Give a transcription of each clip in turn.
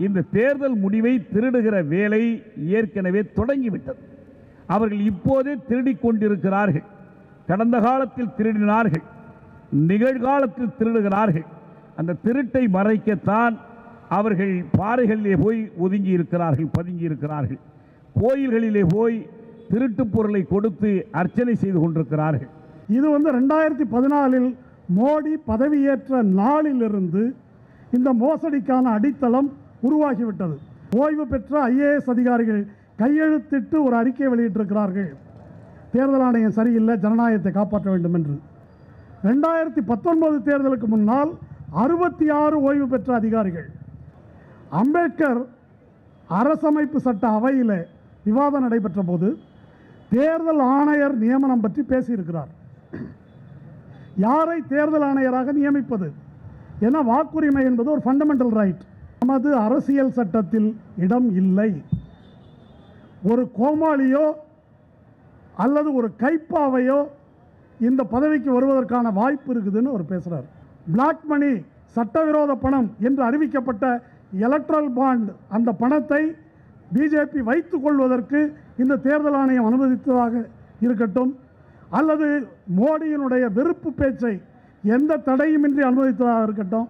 இந்த தேர்தல் முடிவை திருடுகிற வேலை ஏற்கனவே தொடங்கிவிட்டது. அவர்கள் இப்போதே திருடிக் கொண்டிருக்கிறார்கள். கடந்த காலத்தில் திருடினார்கள், நிகழ்காலத்தில் திருடுகிறார்கள். அந்த திருட்டை மறைக்கத்தான் அவர்கள் பாறைகளிலே போய் ஒதுங்கி இருக்கிறார்கள், பதுங்கி இருக்கிறார்கள். கோயில்களிலே போய் திருட்டு பொருளை கொடுத்து அர்ச்சனை செய்து கொண்டிருக்கிறார்கள். இது 2014 மோடி பதவியேற்ற நாளிலிருந்து இந்த மோசடிக்கான அடித்தளம் உருவாகிவிட்டது. ஓய்வு பெற்ற IAS அதிகாரிகள் கையெழுத்திட்டு ஒரு அறிக்கை வெளியிட்டிருக்கிறார்கள். தேர்தல் ஆணையம் சரியில்லை, ஜனநாயகத்தை காப்பாற்ற வேண்டும் என்று. 2019 தேர்தலுக்கு முன்னால் 66 ஓய்வு பெற்ற அதிகாரிகள். அம்பேத்கர் அரசமைப்பு சட்ட அவையில் விவாதம் நடைபெற்ற போது தேர்தல் ஆணையர் நியமனம் பற்றி பேசியிருக்கிறார். யாரை தேர்தல் ஆணையராக நியமிப்பது என வாக்குரிமை என்பது ஒரு ஃபண்டமெண்டல் ரைட். நமது அரசியல் சட்டத்தில் இடம் இல்லை. ஒரு கோமாளியோ அல்லது ஒரு கைப்பாவையோ இந்த பதவிக்கு வருவதற்கான வாய்ப்பு இருக்குதுன்னு அவர் பேசுகிறார். பிளாக் மணி, சட்டவிரோத பணம் என்று அறிவிக்கப்பட்ட எலக்ட்ரல் பாண்ட், அந்த பணத்தை பிஜேபி வைத்துக் கொள்வதற்கு இந்த தேர்தல் ஆணையம் அனுமதித்ததாக இருக்கட்டும், அல்லது மோடியினுடைய வெறுப்பு பேச்சை எந்த தடையுமின்றி அனுமதித்ததாக இருக்கட்டும்,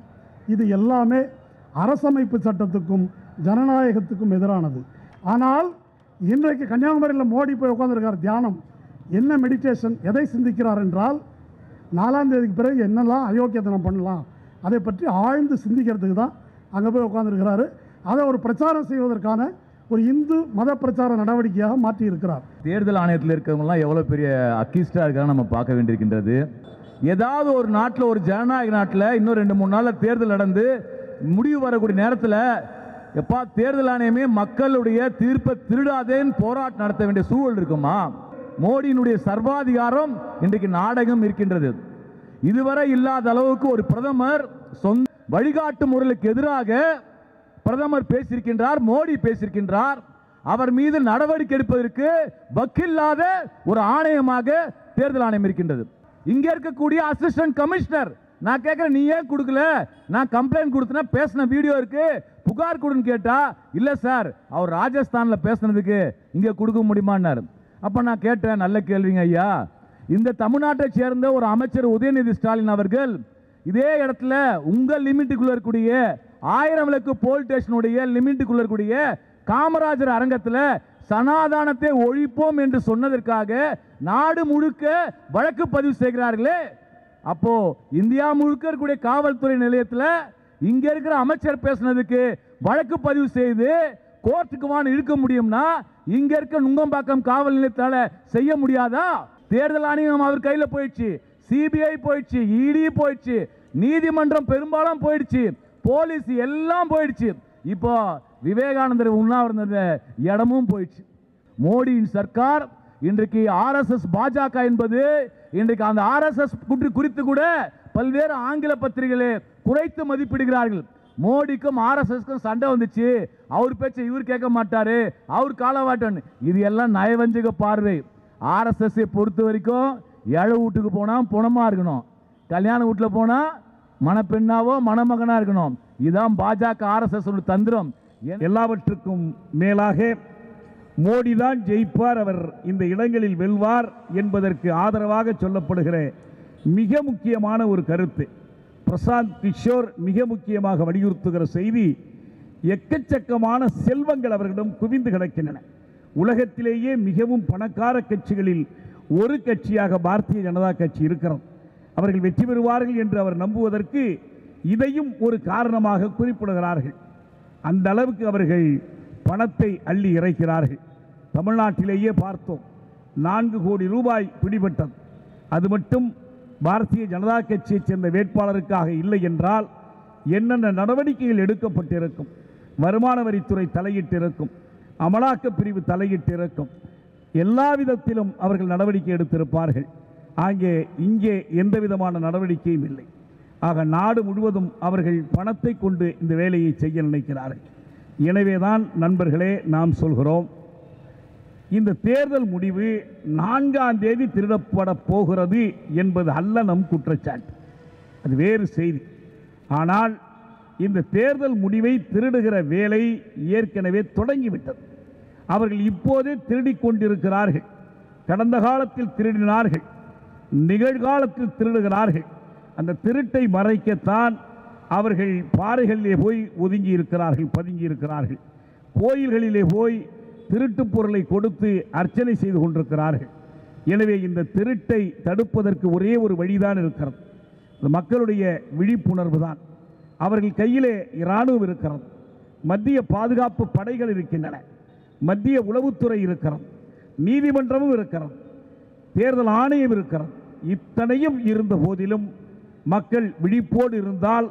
இது எல்லாமே அரசமைப்பு சட்டத்துக்கும் ஜனநாயகத்துக்கும் எதிரானது. ஆனால் இன்றைக்கு கன்னியாகுமரியில் மோடி போய் உட்கார்ந்திருக்கார். தியானம் என்ன, மெடிடேஷன், எதை சிந்திக்கிறார் என்றால் 4ஆம் தேதிக்கு பிறகு என்னெல்லாம் அயோக்கியத்தனம் பண்ணலாம் அதை பற்றி ஆழ்ந்து சிந்திக்கிறதுக்கு தான் அங்கே போய் உட்கார்ந்துருக்கிறாரு. அதை ஒரு பிரச்சாரம் செய்வதற்கான ஒரு இந்து மத பிரச்சார நடவடிக்கையாக மாற்றி இருக்கிறார். தேர்தல் ஆணையத்தில் இருக்கிறவங்கலாம் எவ்வளோ பெரிய அக்கீஸ்டாக இருக்காங்க நம்ம பார்க்க வேண்டியிருக்கின்றது. ஏதாவது ஒரு நாட்டில், ஒரு ஜனநாயக நாட்டில் இன்னும் 2-3 நாளில் தேர்தல் நடந்து முடிவு வரக்கூடிய நேரத்தில் எப்பா தேர்தல் ஆணையமே மக்களுடைய தீர்ப்பை திருடாதேன்னு போராட்டம் நடத்த வேண்டிய சூழல் இருக்குமா? மோடியினுடைய சர்வாதிகாரம் இன்றைக்கு நாடகம் இருக்கின்றது. இதுவரை இல்லாத அளவுக்கு ஒரு பிரதமர் சொந்த வழிகாட்டு முறைக்கு எதிராக பிரதமர் பேசியிருக்கின்றார், மோடி பேசியிருக்கின்றார். அவர் மீது நடவடிக்கை எடுப்பதற்கு வக்கில்லாத ஒரு ஆணையமாக தேர்தல் ஆணையம் இருக்கின்றது. இங்க இருக்கக்கூடிய அசிஸ்டன்ட் கமிஷனர், நான் கேட்கிறேன், நீ ஏன் கொடுக்கல? நான் கம்ப்ளைண்ட் கொடுத்தனா, பேசின வீடியோ இருக்கு, புகார் கொடுன்னு கேட்டா, இல்ல சார் அவர் ராஜஸ்தான்ல பேசினதுக்கு இங்க கொடுக்க முடியுமான்னாரு. அப்ப நான் கேட்டேன், நல்ல கேள்விங்க ஐயா, இந்த தமிழ்நாட்டை சேர்ந்த ஒரு அமைச்சர் உதயநிதி ஸ்டாலின் அவர்கள் இதே இடத்துல உங்க லிமிட்டுக்குள்ள இருக்கக்கூடிய 1000 விளக்கு போலீஸ் ஸ்டேஷனுடைய லிமிட்டுக்குள்ள இருக்கக்கூடிய காமராஜர் அரங்கத்தில் சனாதானத்தை ஒழிப்போம் என்று சொன்னதற்காக நாடு முழுக்க வழக்கு பதிவு செய்கிறார்களே. அப்போ இந்தியா முழுக்க இருக்கக்கூடிய காவல்துறை நிலையத்தில் இங்க இருக்கிற அமைச்சர் பேசினதுக்கு வழக்கு பதிவு செய்து கோர்ட்டுக்கு வான்னு இழுக்க முடியும்னா இங்க இருக்க நுங்கம்பாக்கம் காவல் நிலையத்தால செய்ய முடியாதா? தேர்தல் ஆணையம் அவர் கையில போயிடுச்சு, சிபிஐ போயிடுச்சு, இடி போயிடுச்சு, நீதிமன்றம் பெரும்பாலும் போயிடுச்சு, போலீஸ் எல்லாம் போயிடுச்சு. இப்போ விவேகானந்தர் உண்ணாவிரத இடமும் போயிடுச்சு. மோடியின் சர்க்கார் இன்றைக்கு RSS பாஜக என்பது இன்றைக்கு அந்த RSS குறித்து கூட பல்வேறு ஆங்கில பத்திரிகைகளை குறைத்து மதிப்பிடுகிறார்கள். மோடிக்கும் RSSக்கும் சண்டை வந்துச்சு, அவர் பேச்சை இவர் கேட்க மாட்டாரு, அவர் காலவாட்டன். இது எல்லாம் நயவஞ்சக பார்வை. RSS பொறுத்த வரைக்கும் ஏழை வீட்டுக்கு போனா புணமா இருக்கணும், கல்யாண வீட்டில் போனா மணப்பெண்ணாவோ மணமகனா இருக்கணும். இதுதான் பாஜக RSS தந்திரம். எல்லாவற்றுக்கும் மேலாக மோடி தான் ஜெயிப்பார், அவர் இந்த இடங்களில் வெல்வார் என்பதற்கு ஆதரவாக சொல்லப்படுகிற மிக முக்கியமான ஒரு கருத்து, பிரசாந்த் கிஷோர் மிக முக்கியமாக வலியுறுத்துகிற செய்தி, எக்கச்சக்கமான செல்வங்கள் அவர்களிடம் குவிந்து கிடக்கின்றன. உலகத்திலேயே மிகவும் பணக்கார கட்சிகளில் ஒரு கட்சியாக பாரதிய ஜனதா கட்சி இருக்கிறது. அவர்கள் வெற்றி பெறுவார்கள் என்று அவர் நம்புவதற்கு இதையும் ஒரு காரணமாக குறிப்பிடுகிறார்கள். அந்த அளவுக்கு அவர்கள் பணத்தை அள்ளி இறைக்கிறார்கள். தமிழ்நாட்டிலேயே பார்த்தோம், 4 கோடி ரூபாய் பிடிபட்டது. அது மட்டும் பாரதிய ஜனதா கட்சியைச் சேர்ந்த வேட்பாளருக்காக இல்லை என்றால் என்னென்ன நடவடிக்கைகள் எடுக்கப்பட்டிருக்கும்? வருமான வரித்துறை தலையிட்டிருக்கும், அமலாக்க பிரிவு தலையிட்டிருக்கும், எல்லா விதத்திலும் அவர்கள் நடவடிக்கை எடுத்திருப்பார்கள். இங்கே எந்த விதமான நடவடிக்கையும் இல்லை. ஆக நாடு முழுவதும் அவர்கள் பணத்தை கொண்டு இந்த வேலையை செய்ய நினைக்கிறார்கள். எனவேதான் நண்பர்களே நாம் சொல்கிறோம், இந்த தேர்தல் முடிவு 4ஆம் தேதி திருடப்பட போகிறது என்பது அல்ல நம் குற்றச்சாட்டு, அது வேறு செய்தி. ஆனால் இந்த தேர்தல் முடிவை திருடுகிற வேலை ஏற்கனவே தொடங்கிவிட்டது. அவர்கள் இப்போதே திருடிக் கொண்டிருக்கிறார்கள். கடந்த காலத்தில் திருடினார்கள், நிகழ்காலத்தில் திருடுகிறார்கள். அந்த திருட்டை மறைக்கத்தான் அவர்கள் பாறைகளிலே போய் ஒதுங்கி இருக்கிறார்கள், பதுங்கி இருக்கிறார்கள். கோயில்களிலே போய் திருட்டு பொருளை கொடுத்து அர்ச்சனை செய்து கொண்டிருக்கிறார்கள். எனவே இந்த திருட்டை தடுப்பதற்கு ஒரே ஒரு வழிதான் இருக்கிறது. இந்த மக்களுடைய விழிப்புணர்வு தான். அவர்கள் கையிலே இராணுவம் இருக்கிறது, மத்திய பாதுகாப்பு படைகள் இருக்கின்றன, மத்திய உளவுத்துறை இருக்கிறது, நீதிமன்றமும் இருக்கிறது, தேர்தல் ஆணையம் இருக்கிறது. இத்தனையும் இருந்த போதிலும் மக்கள் விழிப்போடு இருந்தால்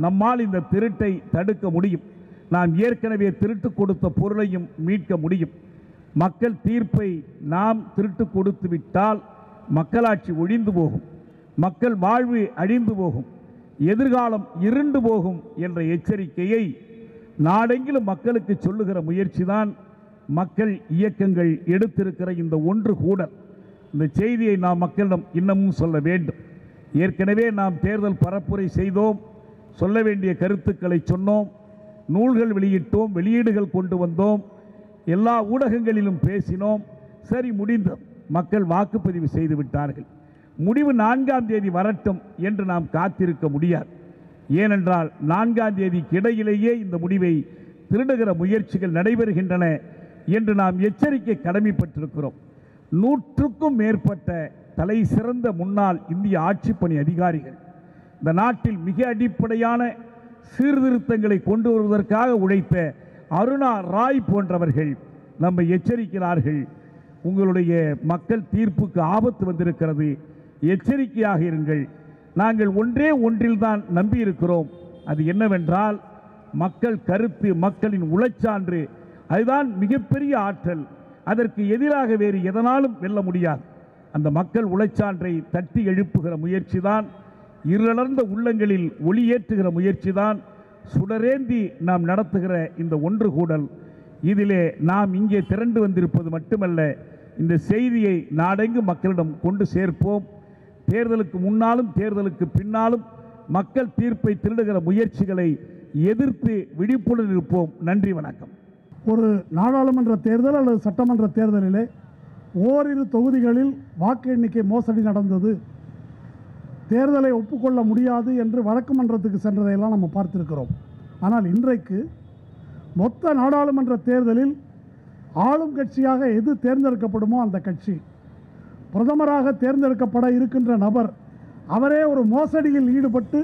நம்மால் இந்த திருட்டை தடுக்க முடியும். நாம் ஏற்கனவே திருட்டு கொடுத்த பொருளையும் மீட்க முடியும். மக்கள் தீர்ப்பை நாம் திருட்டு கொடுத்து விட்டால் மக்களாட்சி ஒழிந்து போகும், மக்கள் வாழ்வு அழிந்து போகும், எதிர்காலம் இருண்டு போகும் என்ற எச்சரிக்கையை நாடெங்கிலும் மக்களுக்கு சொல்லுகிற முயற்சிதான் மக்கள் இயக்கங்கள் எடுத்திருக்கிற இந்த ஒன்று கூடல். இந்த செய்தியை நாம் மக்களிடம் இன்னமும் சொல்ல வேண்டும். ஏற்கனவே நாம் தேர்தல் பரப்புரை செய்தோம், சொல்ல வேண்டிய கருத்துக்களை சொன்னோம், நூல்கள் வெளியிட்டோம், வெளியீடுகள் கொண்டு வந்தோம், எல்லா ஊடகங்களிலும் பேசினோம். சரி, முடிந்தது. மக்கள் வாக்குப்பதிவு செய்து விட்டார்கள். முடிவு 4ஆம் தேதி வரட்டும் என்று நாம் காத்திருக்க முடியாது. ஏனென்றால் 4ஆம் தேதிக்கு இடையிலேயே இந்த முடிவை திருடுகிற முயற்சிகள் நடைபெறுகின்றன என்று நாம் எச்சரிக்கை கடமைப்பட்டிருக்கிறோம். 100க்கும் மேற்பட்ட தலை சிறந்த முன்னாள் இந்திய ஆட்சிப்பணி அதிகாரிகள், இந்த நாட்டில் மிக அடிப்படையான சீர்திருத்தங்களை கொண்டு வருவதற்காக உழைத்த அருணா ராய் போன்றவர்கள் நம்மை எச்சரிக்கிறார்கள். உங்களுடைய மக்கள் தீர்ப்புக்கு ஆபத்து வந்திருக்கிறது, எச்சரிக்கையாக இருங்கள். நாங்கள் ஒன்றே ஒன்றில்தான் நம்பியிருக்கிறோம். அது என்னவென்றால் மக்கள் கருத்து, மக்களின் உளச்சான்று. அதுதான் மிகப்பெரிய ஆற்றல். அதற்கு எதிராக வேறு எதனாலும் வெல்ல முடியாது. அந்த மக்கள் உளச்சான்றை தட்டி எழுப்புகிற முயற்சி தான், இருளர்ந்த உள்ளங்களில் ஒளியேற்றுகிற முயற்சி தான், சுடரேந்தி நாம் நடத்துகிற இந்த ஒன்று கூடல். இதிலே நாம் இங்கே திரண்டு வந்திருப்பது மட்டுமல்ல, இந்த செய்தியை நாடெங்கு மக்களிடம் கொண்டு சேர்ப்போம். தேர்தலுக்கு முன்னாலும் தேர்தலுக்கு பின்னாலும் மக்கள் தீர்ப்பை திருடுகிற முயற்சிகளை எதிர்த்து விழிப்புடன் இருப்போம். நன்றி, வணக்கம். ஒரு நாடாளுமன்ற தேர்தல் அல்லது சட்டமன்ற தேர்தலிலே ஓரிரு தொகுதிகளில் வாக்கு எண்ணிக்கை மோசடி நடந்தது, தேர்தலை ஒப்புக்கொள்ள முடியாது என்று வழக்கு மன்றத்துக்கு சென்றதையெல்லாம் நம்ம பார்த்திருக்கிறோம். ஆனால் இன்றைக்கு மொத்த நாடாளுமன்ற தேர்தலில் ஆளும் கட்சியாக எது தேர்ந்தெடுக்கப்படுமோ அந்த கட்சி, பிரதமராக தேர்ந்தெடுக்கப்பட இருக்கின்ற நபர், அவரே ஒரு மோசடியில் ஈடுபட்டு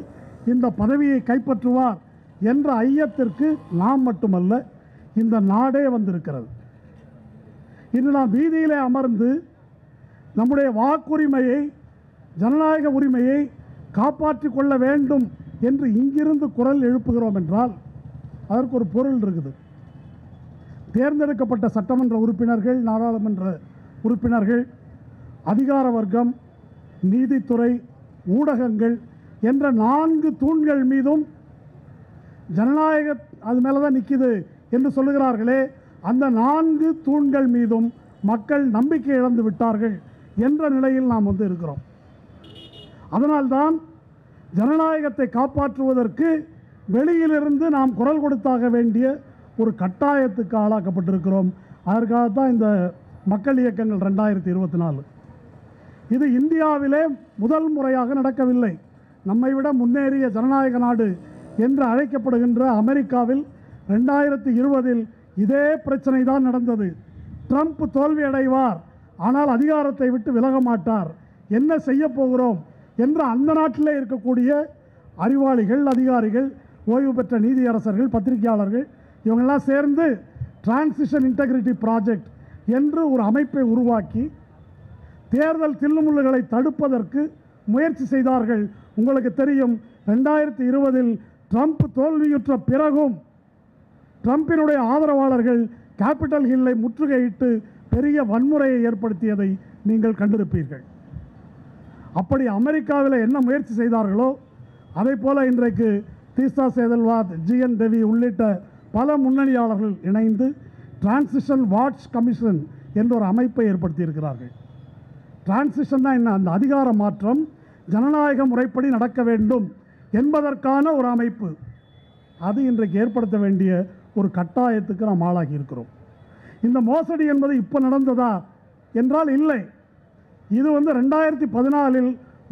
இந்த பதவியை கைப்பற்றுவார் என்ற ஐயத்திற்கு நாம் மட்டுமல்ல, இந்த நாடே வந்திருக்கிறது. இன்று நாம் வீதியிலே அமர்ந்து நம்முடைய வாக்குரிமையை, ஜனநாயக உரிமையை காப்பாற்றிக் கொள்ள வேண்டும் என்று இங்கிருந்து குரல் எழுப்புகிறோம் என்றால் அதற்கு ஒரு பொருள் இருக்குது. தேர்ந்தெடுக்கப்பட்ட சட்டமன்ற உறுப்பினர்கள், நாடாளுமன்ற உறுப்பினர்கள், அதிகார வர்க்கம், நீதித்துறை, ஊடகங்கள் என்ற 4 தூண்கள் மீதும் ஜனநாயக அது மேலே தான் நிற்கிது என்று சொல்லுகிறார்களே, அந்த 4 தூண்கள் மீதும் மக்கள் நம்பிக்கை இழந்து விட்டார்கள் என்ற நிலையில் நாம் இருக்கிறோம். அதனால்தான் ஜனநாயகத்தை காப்பாற்றுவதற்கு வெளியிலிருந்து நாம் குரல் கொடுத்தாக வேண்டிய ஒரு கட்டாயத்துக்கு ஆளாக்கப்பட்டிருக்கிறோம். அதற்காகத்தான் இந்த மக்கள் இயக்கங்கள் 2024. இது இந்தியாவிலே முதல் முறையாக நடக்கவில்லை. நம்மை விட முன்னேறிய ஜனநாயக நாடு என்று அழைக்கப்படுகின்ற அமெரிக்காவில் 2020 இதே பிரச்சனை தான் நடந்தது. ட்ரம்ப் தோல்வி அடைவார், ஆனால் அதிகாரத்தை விட்டு விலக மாட்டார், என்ன செய்ய போகிறோம் என்று அந்த நாட்டிலே இருக்கக்கூடிய அறிவாளிகள், அதிகாரிகள், ஓய்வு பெற்ற நீதியரசர்கள், பத்திரிகையாளர்கள் இவங்கெல்லாம் சேர்ந்து டிரான்சிஷன் இன்டெகிரிட்டி ப்ராஜெக்ட் என்று ஒரு அமைப்பை உருவாக்கி தேர்தல் தில்லுமுள்ளுகளை தடுப்பதற்கு முயற்சி செய்தார்கள். உங்களுக்கு தெரியும், 2020 ட்ரம்ப் தோல்வியுற்ற பிறகும் ட்ரம்பினுடைய ஆதரவாளர்கள் கேபிட்டல் ஹில்லை முற்றுகையிட்டு பெரிய வன்முறையை ஏற்படுத்தியதை நீங்கள் கண்டிருப்பீர்கள். அப்படி அமெரிக்காவில் என்ன முயற்சி செய்தார்களோ அதை போல இன்றைக்கு தீஸ்தா சேதல்வாத், GN ரவி உள்ளிட்ட பல முன்னணியாளர்கள் இணைந்து டிரான்சிஷன் வாட்ச் கமிஷன் என்ற ஒரு அமைப்பை ஏற்படுத்தியிருக்கிறார்கள். டிரான்சிஷன் தான் என்ன? அந்த அதிகார மாற்றம் ஜனநாயக முறைப்படி நடக்க வேண்டும் என்பதற்கான ஒரு அமைப்பு. அது இன்றைக்கு ஏற்படுத்த வேண்டிய ஒரு கட்டாயத்துக்கு நாம் ஆளாகி இருக்கிறோம். இந்த மோசடி என்பது இப்போ நடந்ததா என்றால் இல்லை. இது 2014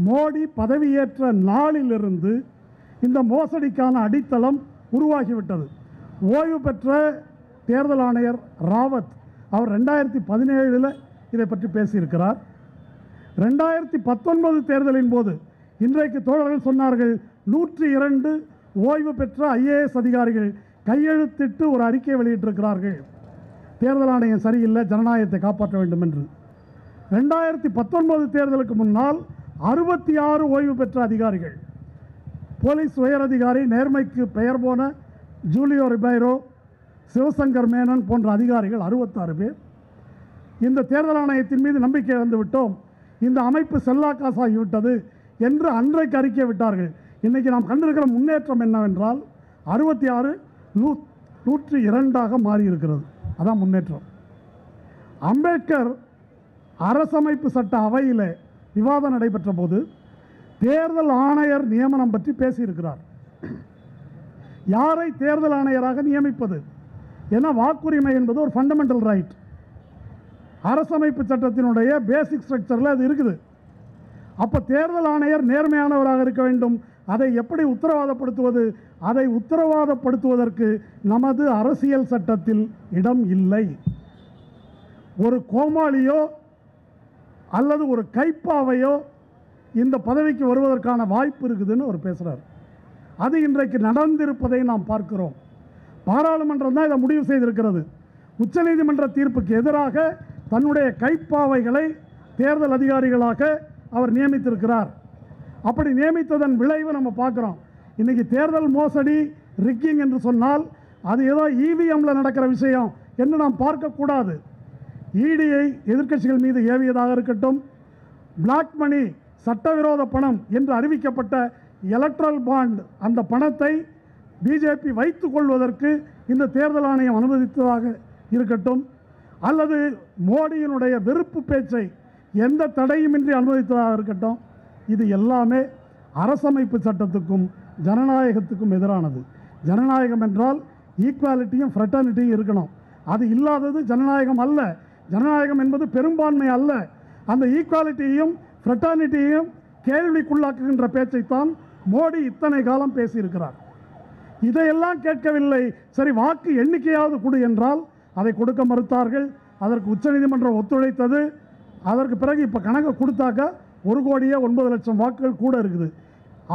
மோடி பதவியேற்ற நாளிலிருந்து இந்த மோசடிக்கான அடித்தளம் உருவாகிவிட்டது. ஓய்வு பெற்ற தேர்தல் ஆணையர் ராவத் அவர் 2017 இதை பற்றி பேசியிருக்கிறார். 2019 தேர்தலின் போது இன்றைக்கு தோழர்கள் சொன்னார்கள் 102 ஓய்வு பெற்ற IAS அதிகாரிகள் கையெழுத்திட்டு ஒரு அறிக்கை வெளியிட்டிருக்கிறார்கள், தேர்தல் ஆணையம் சரியில்லை, ஜனநாயகத்தை காப்பாற்ற வேண்டும் என்று. 2019 தேர்தலுக்கு முன்னால் 66 ஓய்வு பெற்ற அதிகாரிகள், போலீஸ் உயரதிகாரி, நேர்மைக்கு பெயர் போன ஜூலியோ ரிபைரோ, சிவசங்கர் மேனன் போன்ற அதிகாரிகள் 66 பேர் இந்த தேர்தல் ஆணையத்தின் மீது நம்பிக்கை இழந்து விட்டோம், இந்த அமைப்பு செல்லாக்காசாகிவிட்டது என்று அன்றைக்கு அறிக்கை விட்டார்கள். இன்றைக்கி நாம் கண்டிருக்கிற முன்னேற்றம் என்னவென்றால் 66 102 மாறியிருக்கிறது. அதான் முன்னேற்றம். அம்பேத்கர் அரசமைப்பு சட்ட அவையில் விவாதம் நடைபெற்ற போது தேர்தல் ஆணையர் நியமனம் பற்றி பேசியிருக்கிறார். யாரை தேர்தல் ஆணையராக நியமிப்பது? ஏன்னா வாக்குரிமை என்பது ஒரு ஃபண்டமெண்டல் ரைட். அரசமைப்பு சட்டத்தினுடைய பேசிக் ஸ்ட்ரக்சரில் அது இருக்குது. அப்போ தேர்தல் ஆணையர் நேர்மையானவராக இருக்க வேண்டும். அதை எப்படி உத்தரவாதப்படுத்துவது? அதை உத்தரவாதப்படுத்துவதற்கு நமது அரசியல் சட்டத்தில் இடம் இல்லை. ஒரு கோமாளியோ அல்லது ஒரு கைப்பாவையோ இந்த பதவிக்கு வருவதற்கான வாய்ப்பு இருக்குதுன்னு அவர் பேசுகிறார். அது இன்றைக்கு நடந்திருப்பதை நாம் பார்க்கிறோம். பாராளுமன்றம் தான் இதை முடிவு செய்திருக்கிறது. உச்சநீதிமன்ற தீர்ப்புக்கு எதிராக தன்னுடைய கைப்பாவைகளை தேர்தல் அதிகாரிகளாக அவர் நியமித்திருக்கிறார். அப்படி நியமித்ததன் விளைவு நம்ம பார்க்குறோம். இன்றைக்கி தேர்தல் மோசடி, ரிக்கிங் என்று சொன்னால் அது ஏதோ இவிஎம்மில் நடக்கிற விஷயம் என்று நாம் பார்க்கக்கூடாது. இடியை எதிர்க்கட்சிகள் மீது ஏவியதாக இருக்கட்டும், பிளாக் மணி, சட்டவிரோத பணம் என்று அறிவிக்கப்பட்ட எலக்ட்ரல் பாண்ட், அந்த பணத்தை பிஜேபி வைத்துக் கொள்வதற்கு இந்த தேர்தல் ஆணையம் அனுமதித்ததாக இருக்கட்டும், அல்லது மோடியினுடைய வெறுப்பு பேச்சை எந்த தடையுமின்றி அனுமதித்ததாக இருக்கட்டும், இது எல்லாமே அரசமைப்பு சட்டத்துக்கும் ஜனநாயகத்துக்கும் எதிரானது. ஜனநாயகம் என்றால் ஈக்குவாலிட்டியும் ஃப்ரெட்டர்னிட்டியும் இருக்கணும். அது இல்லாதது ஜனநாயகம் அல்ல. ஜனநாயகம் என்பது பெரும்பான்மை அல்ல. அந்த ஈக்குவாலிட்டியையும் ஃப்ரெட்டர்னிட்டியையும் கேள்விக்குள்ளாக்குகின்ற பேச்சைத்தான் மோடி இத்தனை காலம் பேசியிருக்கிறார். இதையெல்லாம் கேட்கவில்லை. சரி, வாக்கு எண்ணிக்கையாவது கொடு என்றால் அதை கொடுக்க மறுத்தார்கள். அதற்கு உச்சநீதிமன்றம் ஒத்துழைத்தது. அதற்கு பிறகு இப்போ கணக்கு கொடுத்தாக்க 1,09,00,000 வாக்குகள் கூட இருக்குது.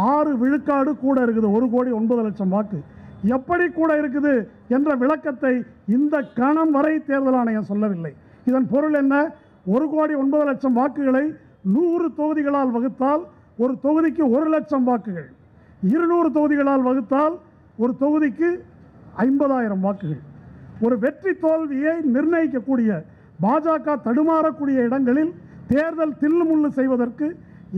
6 விழுக்காடு கூட இருக்குது. 1,09,00,000 வாக்கு எப்படி கூட இருக்குது என்ற விளக்கத்தை இந்த கணம் வரை தேர்தல் ஆணையம் சொல்லவில்லை. இதன் பொருள் என்ன? 1,09,00,000 வாக்குகளை 100 தொகுதிகளால் வகுத்தால் ஒரு தொகுதிக்கு 1,00,000 வாக்குகள், 200 தொகுதிகளால் வகுத்தால் ஒரு தொகுதிக்கு 50,000 வாக்குகள். ஒரு வெற்றி தோல்வியை நிர்ணயிக்கக்கூடிய, பாஜக தடுமாறக்கூடிய இடங்களில் தேர்தல் தில்லுமுள்ளு செய்வதற்கு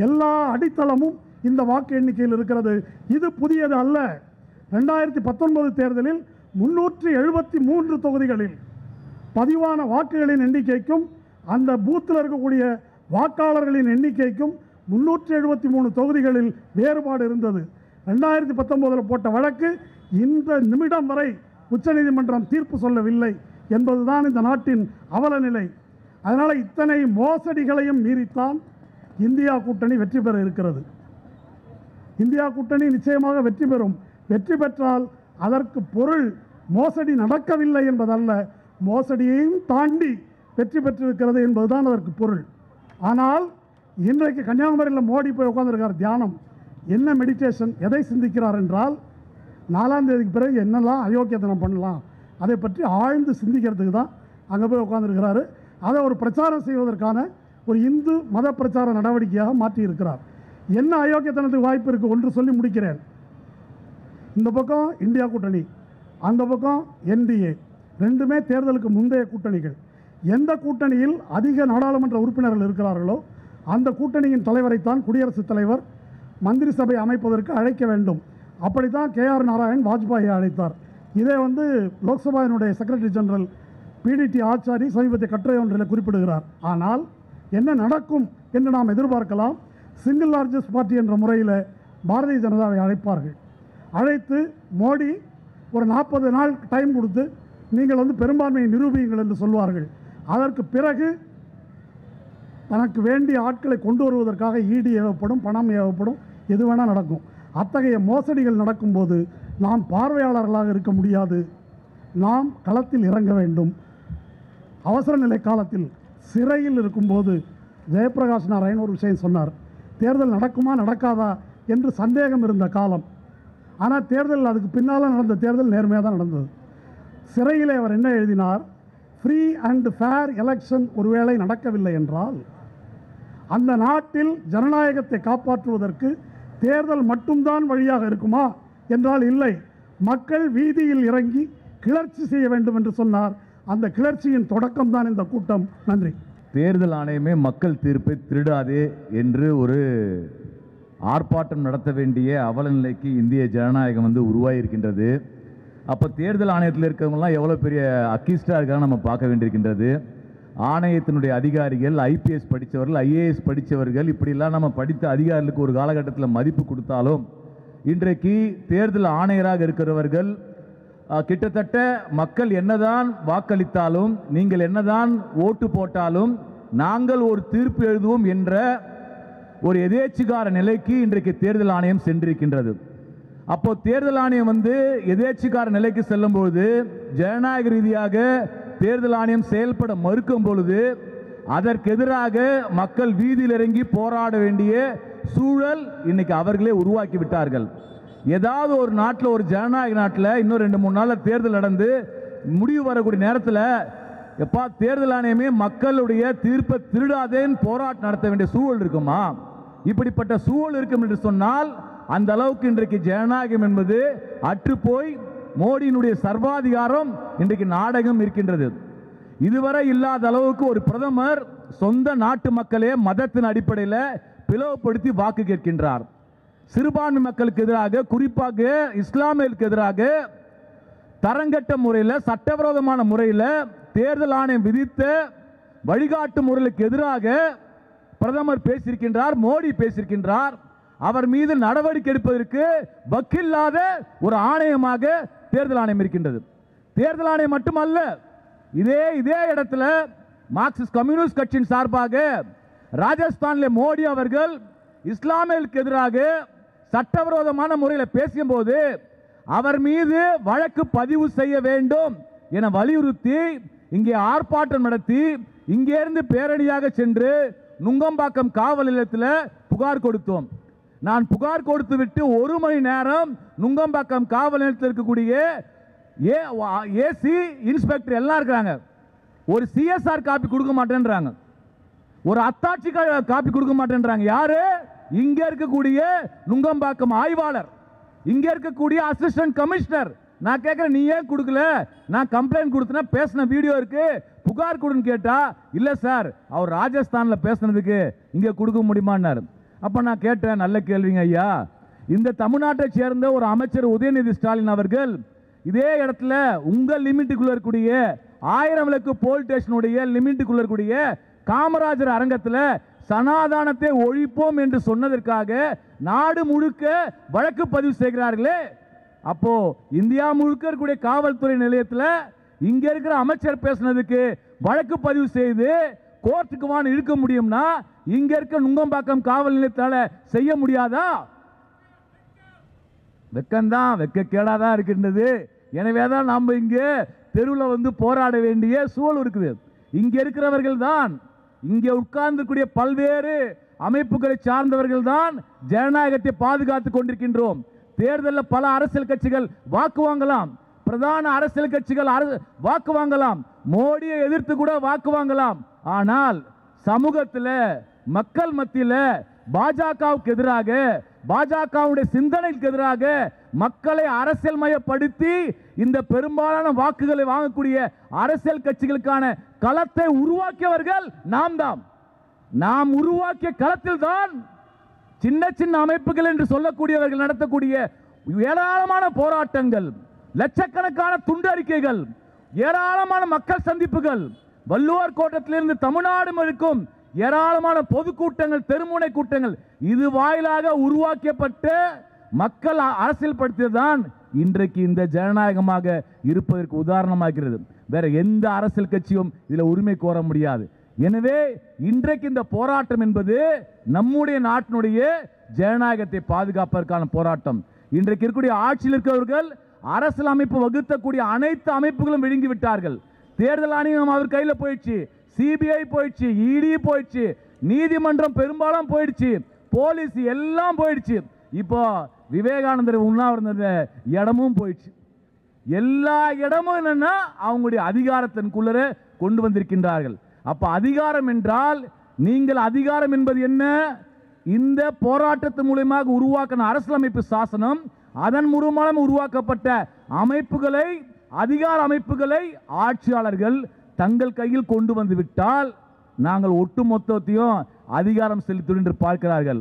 எல்லா அடித்தளமும் இந்த வாக்கு எண்ணிக்கையில் இருக்கிறது. இது புதியது அல்ல. 2019 தேர்தலில் 373 தொகுதிகளில் பதிவான வாக்குகளின் எண்ணிக்கைக்கும் அந்த பூத்தில் இருக்கக்கூடிய வாக்காளர்களின் எண்ணிக்கைக்கும் 373 தொகுதிகளில் வேறுபாடு இருந்தது. 2019 போட்ட வழக்கு இந்த நிமிடம் வரை உச்சநீதிமன்றம் தீர்ப்பு சொல்லவில்லை என்பதுதான் இந்த நாட்டின் அவல நிலை. அதனால் இத்தனை மோசடிகளையும் மீறித்தான் இந்தியா கூட்டணி வெற்றி பெற இருக்கிறது. இந்தியா கூட்டணி நிச்சயமாக வெற்றி பெறும். வெற்றி பெற்றால் அதற்கு பொருள் மோசடி நடக்கவில்லை என்பதல்ல, மோசடியையும் தாண்டி வெற்றி பெற்றிருக்கிறது என்பதுதான் அதற்கு பொருள். ஆனால் இன்றைக்கு கன்னியாகுமரியில் மோடி போய் உட்கார்ந்திருக்கார். தியானம் என்ன, மெடிடேஷன், எதை சிந்திக்கிறார் என்றால் 4ஆம் தேதிக்கு பிறகு என்னெல்லாம் அயோக்கியத்தனம் பண்ணலாம் அதை பற்றி ஆழ்ந்து சிந்திக்கிறதுக்கு தான் அங்கே போய் உட்கார்ந்துருக்கிறாரு. அதை ஒரு பிரச்சாரம் செய்வதற்கான ஒரு இந்து மத பிரச்சார நடவடிக்கையாக மாற்றியிருக்கிறார். என்ன அயோக்கியத்தனத்துக்கு வாய்ப்பு இருக்குது? ஒன்று சொல்லி முடிக்கிறேன். இந்த பக்கம் இந்தியா கூட்டணி, அந்த பக்கம் NDA, ரெண்டுமே தேர்தலுக்கு முந்தைய கூட்டணிகள். எந்த கூட்டணியில் அதிக நாடாளுமன்ற உறுப்பினர்கள் இருக்கிறார்களோ அந்த கூட்டணியின் தலைவரைத்தான் குடியரசுத் தலைவர் மந்திரி சபை அமைப்பதற்கு அழைக்க வேண்டும். அப்படித்தான் KR நாராயண் வாஜ்பாயை அழைத்தார். இதே லோக்சபாவினுடைய செக்ரட்டரி ஜெனரல் PDT ஆச்சாரி சமீபத்திய கட்டுரை ஒன்றில் குறிப்பிடுகிறார். ஆனால் என்ன நடக்கும் என்று நாம் எதிர்பார்க்கலாம். சிங்கிள் லார்ஜஸ்ட் பார்ட்டி என்ற முறையில் பாரதிய ஜனதாவை அழைப்பார்கள். அழைத்து மோடி ஒரு 40 நாள் டைம் கொடுத்து நீங்கள் வந்து பெரும்பான்மையை நிரூபியுங்கள் என்று சொல்வார்கள். அதற்கு பிறகு தனக்கு வேண்டிய ஆட்களை கொண்டு வருவதற்காக ஈடி ஏவப்படும், பணம் ஏவப்படும், எது வேணால் நடக்கும். அத்தகைய மோசடிகள் நடக்கும்போது நாம் பார்வையாளர்களாக இருக்க முடியாது. நாம் களத்தில் இறங்க வேண்டும். அவசர நிலை காலத்தில் சிறையில் இருக்கும்போது ஜெயபிரகாஷ் நாராயண் ஒரு விஷயம் சொன்னார். தேர்தல் நடக்குமா நடக்காதா என்று சந்தேகம் இருந்த காலம். ஆனால் தேர்தல், அதுக்கு பின்னால் நடந்த தேர்தல் நேர்மையாக தான் நடந்தது. சிறையிலே அவர் என்ன எழுதினார்? ஃப்ரீ அண்ட் ஃபேர் எலெக்ஷன் ஒருவேளை நடக்கவில்லை என்றால் அந்த நாட்டில் ஜனநாயகத்தை காப்பாற்றுவதற்கு தேர்தல் மட்டும்தான் வழியாக இருக்குமா என்றால் இல்லை, மக்கள் வீதியில் இறங்கி கிளர்ச்சி செய்ய வேண்டும் என்று சொன்னார். அந்த கிளர்ச்சியின் தொடக்கம் தான் இந்த கூட்டம். நன்றி. தேர்தல் ஆணையமே மக்கள் தீர்ப்பை திருடாதே என்று ஒரு ஆர்ப்பாட்டம் நடத்த வேண்டிய அவல நிலைக்கு இந்திய ஜனநாயகம் வந்து உருவாகியிருக்கின்றது. அப்போ தேர்தல் ஆணையத்தில் இருக்கிறவங்களாம் எவ்வளோ பெரிய அக்கிஸ்டாக இருக்காங்க நம்ம பார்க்க வேண்டியிருக்கின்றது. ஆணையத்தினுடைய அதிகாரிகள், ஐபிஎஸ் படித்தவர்கள், ஐஏஎஸ் படித்தவர்கள், இப்படிலாம் நம்ம படித்த அதிகாரிகளுக்கு ஒரு காலகட்டத்தில் மதிப்பு கொடுத்தாலும் இன்றைக்கு தேர்தல் ஆணையராக இருக்கிறவர்கள் கிட்டத்தட்ட மக்கள் என்னதான் வாக்களித்தாலும், நீங்கள் என்னதான் ஓட்டு போட்டாலும் நாங்கள் ஒரு தீர்ப்பு எழுதுவோம் என்ற ஒரு எதேச்சிகார நிலைக்கு இன்றைக்கு தேர்தல் ஆணையம் சென்றிருக்கின்றது. அப்போ தேர்தல் ஆணையம் வந்து எதேச்சிகார நிலைக்கு செல்லும்போது, ஜனநாயக ரீதியாக தேர்தல் ஆணையம் செயல்பட மறுக்கும் பொழுது அதற்கு எதிராக மக்கள் வீதியில் இறங்கி போராட வேண்டிய சூழல் இன்னைக்கு அவர்களே உருவாக்கி விட்டார்கள். ஏதாவது ஒரு நாட்டில், ஒரு ஜனநாயக நாட்டில் இன்னும் 2-3 நாளில் தேர்தல் நடந்து முடிவு வரக்கூடிய நேரத்தில் எப்பா தேர்தல் ஆணையமே மக்களுடைய தீர்ப்பை திருடாதேன்னு போராட்டம் நடத்த வேண்டிய சூழல் இருக்குமா? இப்படிப்பட்ட சூழல் இருக்கும் என்று சொன்னால் அந்த அளவுக்கு இன்றைக்கு ஜனநாயகம் என்பது அற்றுப்போய் மோடியினுடைய சர்வாதிகாரம் இன்றைக்கு நாடகம் இருக்கின்றது. இதுவரை இல்லாத அளவுக்கு ஒரு பிரதமர் சொந்த நாட்டு மக்களே மதத்தின் அடிப்படையில் பிளவுபடுத்தி வாக்கு கேட்கின்றார். சிறுபான்மை மக்களுக்கு எதிராக, குறிப்பாக இஸ்லாமியர்களுக்கு எதிராக தரங்கட்ட முறையில், சட்டவிரோதமான முறையில் தேர்தல் ஆணையம் விதித்த வழிகாட்டு முறைகளுக்கு எதிராக பிரதமர் பேசியிருக்கின்றார், மோடி பேசியிருக்கின்றார். அவர் மீது நடவடிக்கை எடுப்பதற்கு வக்கில்லாத ஒரு ஆணையமாக தேர்தல் ஆணையம் இருக்கின்றது. தேர்தல் ஆணையம் மட்டுமல்ல, இதே இடத்துல மார்க்சிஸ்ட் கம்யூனிஸ்ட் கட்சியின் சார்பாக ராஜஸ்தானில் மோடி அவர்கள் இஸ்லாமியர்களுக்கு எதிராக சட்டவிரோதமான முறையில் பேசும்போது அவர் மீது வழக்கு பதிவு செய்ய வேண்டும் என வலியுறுத்தி இங்கே ஆர்ப்பாட்டம் நடத்தி, இங்கே இருந்து பேரணியாக சென்று நுங்கம்பாக்கம் காவல் நிலையத்தில் புகார் கொடுத்தோம். நான் புகார் கொடுத்து விட்டு 1 மணி நேரம் நுங்கம்பாக்கம் காவல் நிலையத்தில் இருக்கக்கூடிய ஏசி இன்ஸ்பெக்டர் எல்லாம் இருக்கிறாங்க. ஒரு சிஎஸ்ஆர் காப்பி கொடுக்க மாட்டேன்றாங்க, ஒரு அத்தாட்சி காப்பி கொடுக்க மாட்டேன்றாங்க. யாரு? இங்க இருக்கக்கூடிய நுங்கம்பாக்கம் ஆய்வாளர், இங்க இருக்கக்கூடிய அசிஸ்டன்ட் கமிஷனர். நான் கேட்கிறேன், நீ ஏன் கொடுக்கல? நான் கம்ப்ளைண்ட் கொடுத்தேன், பேசின வீடியோ இருக்கு, புகார் கொடுன்னு கேட்டா இல்ல சார், அவர் ராஜஸ்தான்ல பேசினதுக்கு இங்க கொடுக்க முடியுமான்னாரு. அப்ப நான் கேட்டேன், நல்ல கேள்விங்க ஐயா, இந்த தமிழ்நாட்டை சேர்ந்த ஒரு அமைச்சர் உதயநிதி ஸ்டாலின் அவர்கள் இதே இடத்துல உங்கள் லிமிட்டுக்குள்ள இருக்கக்கூடிய 1000 விளக்கு போலீஸ் ஸ்டேஷனுடைய லிமிட்டுக்குள்ள இருக்கக்கூடிய காமராஜர் அரங்கத்தில் சனாதானத்தை ஒழிப்போம் என்று சொன்னதற்காக நாடு முழுக்க வழக்கு பதிவு செய்கிறார்களே. அப்போ இந்தியா முழுக்க இருக்கக்கூடிய காவல்துறை நிலையத்தில் இங்க இருக்கிற அமைச்சர் பேசினதுக்கு வழக்கு பதிவு செய்து கோர்ட்டுக்கு வான் இழுக்க முடியும்னா இங்க இருக்க நுங்கம்பாக்கம் காவல் நிலையத்தால செய்ய முடியாதா? வெக்கம்தான், வெக்க கேடாதான் இருக்கின்றது. எனவேதான் நம்ம இங்கே தெருவில் வந்து போராட வேண்டிய சூழல் இருக்குது. இங்க இருக்கிறவர்கள் தான், இங்கே உட்கார்ந்துக்கூடிய பல்வேறு அமைப்புகளை சார்ந்தவர்கள் தான் ஜனநாயகத்தை பாதுகாத்துக் கொண்டிருக்கின்றோம். தேர்தலில் பல அரசியல் கட்சிகள் வாக்கு வாங்கலாம், பிரதான அரசியல் கட்சிகள் வாக்கு வாங்கலாம், மோடியை எதிர்த்து கூட வாக்கு வாங்கலாம். ஆனால் சமூகத்தில், மக்கள் மத்தியில் பாஜகவுக்கு எதிராக, பாஜகவுடைய சிந்தனைக்கு எதிராக மக்களை அரசியல் மயப்படுத்தி இந்த பெரும்பாலான வாக்குகளை வாங்கக்கூடிய அரசியல் கட்சிகளுக்கான களத்தை உருவாக்கியவர்கள் நாம் தான். நாம் உருவாக்கிய களத்தில் தான் சின்ன சின்ன அமைப்புகள் என்று சொல்லக்கூடியவர்கள் நடத்தக்கூடிய ஏராளமான போராட்டங்கள், லட்சக்கணக்கான துண்டு அறிக்கைகள், ஏராளமான மக்கள் சந்திப்புகள், வள்ளுவர் கோட்டத்திலிருந்து தமிழ்நாடு முழுக்கும் ஏராளமான பொதுக்கூட்டங்கள், தெருமுனை கூட்டங்கள், இது வாயிலாக உருவாக்கப்பட்ட மக்கள் அரசியல் படுத்தியதுதான் இன்றைக்கு இந்த ஜனநாயகமாக இருப்பதற்கு உதாரணமாகிறது. வேற எந்த அரசியல் கட்சியும் இதில் உரிமை கோர முடியாது. எனவே இன்றைக்கு இந்த போராட்டம் என்பது நம்முடைய நாட்டினுடைய ஜனநாயகத்தை பாதுகாப்பதற்கான போராட்டம். இன்றைக்கு இருக்கக்கூடிய ஆட்சியில் இருக்கிறவர்கள் அரசியல் அமைப்பு வகுத்தக்கூடிய அனைத்து அமைப்புகளும் விழுங்கி விட்டார்கள். தேர்தல் ஆணையம் அவர் கையில் போயிடுச்சு, சிபிஐ போயிடுச்சு, இடி போயிடுச்சு, நீதிமன்றம் பெரும்பாலும் போயிடுச்சு, போலீஸ் எல்லாம் போயிடுச்சு. இப்போ விவேகானந்தர் உண்ணாவிரத இடமும் போயிடுச்சு. எல்லா இடமும் என்னன்னா அவங்களுடைய அதிகாரத்தின்குள்ளர கொண்டு வந்திருக்கின்றார்கள். அப்ப அதிகாரம் என்றால் நீங்கள் அதிகாரம் என்பது என்ன? இந்த போராட்டத்தின் மூலமாக உருவாக்கின அரசியலமைப்பு சாசனம், அதன் மூலமாக உருவாக்கப்பட்ட அமைப்புகளை, அதிகார அமைப்புகளை ஆட்சியாளர்கள் தங்கள் கையில் கொண்டு வந்து விட்டால் நாங்கள் ஒட்டுமொத்தத்தையும் அதிகாரம் செலுத்தும் என்று பார்க்கிறார்கள்.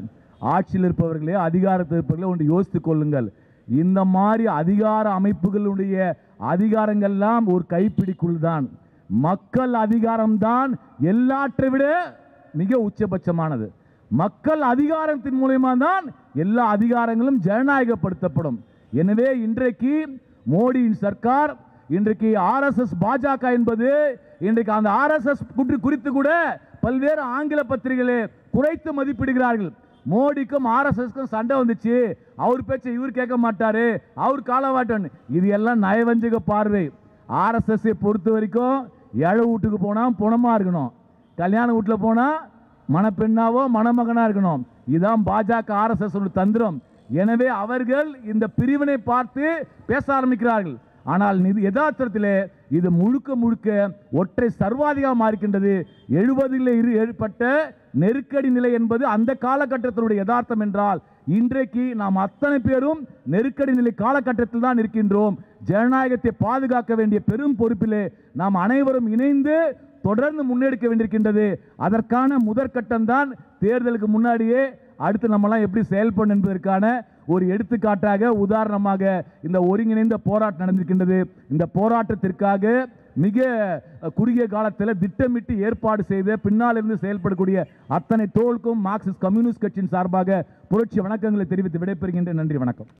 ஆட்சியில் இருப்பவர்களே, அதிகாரத்தில் இருப்பவர்களே ஒன்று யோசித்துக் கொள்ளுங்கள். இந்த மாதிரி அதிகார அமைப்புகளுடைய அதிகாரங்கள்லாம் ஒரு கைப்பிடிக்குள் தான். மக்கள் அதிகாரம்தான் எல்லாற்றை விட மிக உச்சபட்சமானது. மக்கள் அதிகாரத்தின் மூலமா தான் எல்லா அதிகாரங்களும் ஜனநாயகப்படுத்தப்படும். எனவே இன்றைக்கு மோடியின் சர்க்கார், இன்றைக்கு ஆர்எஸ்எஸ் பாஜக என்பது, இன்றைக்கு அந்த ஆர்எஸ்எஸ் குறித்து கூட பல்வேறு ஆங்கில பத்திரிகைகளே குறைத்து மதிப்பிடுகிறார்கள். மோடிக்கும் ஆர்எஸ்எஸ்க்கும் சண்டை வந்துச்சு, அவர் பேச்ச இவர் கேட்க மாட்டாரு, அவர் காலவாட்டன். இது எல்லாம் நயவஞ்சக பார்வை. ஆர்எஸ்எஸ் பொறுத்த வரைக்கும் ஏழை வீட்டுக்கு போனா புணமா இருக்கணும், கல்யாண வீட்டில் போனா மணப்பெண்ணாவோ மணமகனா இருக்கணும். இதுதான் பாஜக ஆர்எஸ்எஸ் தந்திரம். எனவே அவர்கள் இந்த பிரிவினை பார்த்து பேச ஆரம்பிக்கிறார்கள். ஆனால் யதார்த்தத்திலே இது முழுக்க முழுக்க ஒற்றை சர்வாதிகாரமாக இருக்கின்றது. 70ல் ஏற்பட்ட நெருக்கடி நிலை என்பது அந்த காலகட்டத்தினுடைய யதார்த்தம் என்றால், இன்றைக்கு நாம் அத்தனை பேரும் நெருக்கடி நிலை காலகட்டத்தில் தான் இருக்கின்றோம். ஜனநாயகத்தை பாதுகாக்க வேண்டிய பெரும் பொறுப்பிலே நாம் அனைவரும் இணைந்து தொடர்ந்து முன்னெடுக்க வேண்டியிருக்கின்றது. அதற்கான முதற்கட்டம் தான் தேர்தலுக்கு முன்னாடியே அடுத்து நம்மலாம் எப்படி செயல்படும் என்பதற்கான ஒரு எடுத்துக்காட்டாக, உதாரணமாக இந்த ஒருங்கிணைந்த போராட்டம் நடந்திருக்கின்றது. இந்த போராட்டத்திற்காக மிக குறுகிய காலத்தில் திட்டமிட்டு ஏற்பாடு செய்து பின்னால் இருந்து செயல்படக்கூடிய அத்தனை தோளுக்கும் மார்க்சிஸ்ட் கம்யூனிஸ்ட் கட்சியின் சார்பாக புரட்சி வணக்கங்களை தெரிவித்து விடைபெறுகின்றேன். நன்றி, வணக்கம்.